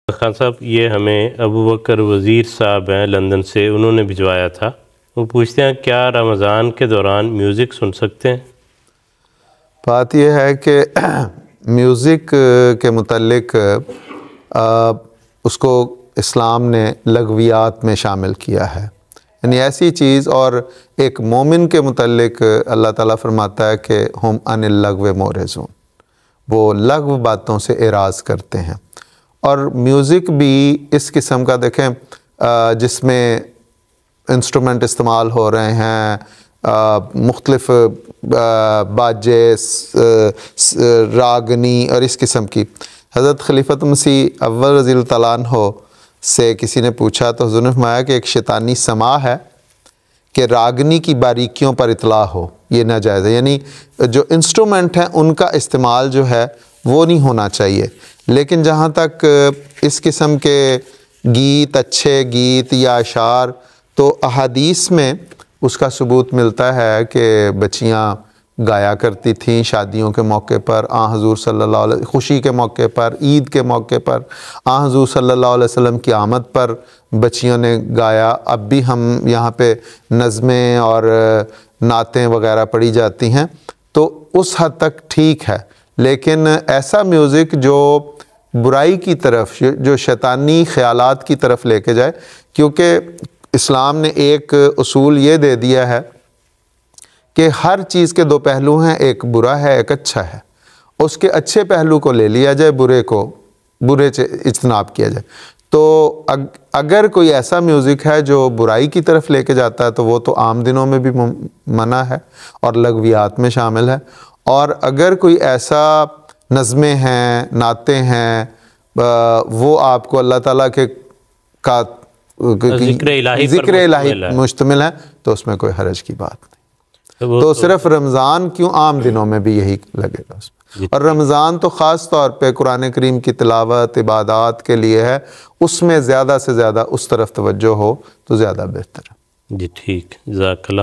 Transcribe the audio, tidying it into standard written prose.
خان صاحب یہ ہمیں ابو بکر وزیر صاحب ہیں لندن سے، انہوں نے بھجوایا تھا۔ وہ پوچھتے ہیں کیا رمضان کے دوران میوزک سن سکتے ہیں؟ بات یہ ہے کہ میوزک کے متعلق اس کو اسلام نے لغویات میں شامل کیا ہے، یعنی ایسی چیز، اور ایک مومن کے متعلق اللہ تعالیٰ فرماتا ہے کہ ہم عن اللغو معرضون، وہ لغو باتوں سے اعراض کرتے ہیں۔ اور میوزک بھی اس قسم کا دیکھیں جس میں انسٹرومنٹ استعمال ہو رہے ہیں، مختلف باجے، راگنی اور اس قسم کی۔ حضرت خلیفۃ مسیح اول رضی اللہ تعالیٰ عنہ سے کسی نے پوچھا تو حضور نے فرمایا کہ ایک شیطانی سماع ہے کہ راگنی کی باریکیوں پر اطلاع ہو، یہ ناجائز ہے، یعنی جو انسٹرومنٹ ہیں ان کا استعمال جو ہے وہ نہیں ہونا چاہیے۔ لیکن جہاں تک اس قسم کے گیت، اچھے گیت یا اشعار، تو احادیث میں اس کا ثبوت ملتا ہے کہ بچیاں گایا کرتی تھیں شادیوں کے موقع پر، حضور صلی اللہ علیہ خوشی کے موقع پر، عید کے موقع پر، حضور صلی اللہ علیہ وسلم کی آمد پر بچیوں نے گایا۔ اب بھی ہم یہاں پہ نظمیں اور نعتیں وغیرہ پڑھی جاتی ہیں، تو اس حد تک ٹھیک ہے۔ لیکن ایسا میوزک جو برائی کی طرف، جو شیطانی خیالات کی طرف لے کے جائے، کیونکہ اسلام نے ایک اصول یہ دے دیا ہے کہ ہر چیز کے دو پہلو ہیں، ایک برا ہے ایک اچھا ہے، اس کے اچھے پہلو کو لے لیا جائے، برے سے اجتناب کیا جائے۔ تو اگر کوئی ایسا میوزک ہے جو برائی کی طرف لے کے جاتا ہے تو وہ تو عام دنوں میں بھی منع ہے اور لغویات میں شامل ہے، اور اگر کوئی ایسا نظمیں ہیں، نعتیں ہیں، وہ آپ کو اللہ تعالیٰ کے کا ذکر الہی مشتمل ہے، تو اس میں کوئی حرج کی بات نہیں۔ تو صرف رمضان کیوں، عام دنوں میں بھی یہی لگے گا اس میں، اور رمضان تو خاص طور پہ قرآن کریم کی تلاوت، عبادات کے لیے ہے، اس میں زیادہ سے زیادہ اس طرف توجہ ہو تو زیادہ بہتر ہے۔ جی ٹھیک، جزاک اللہ۔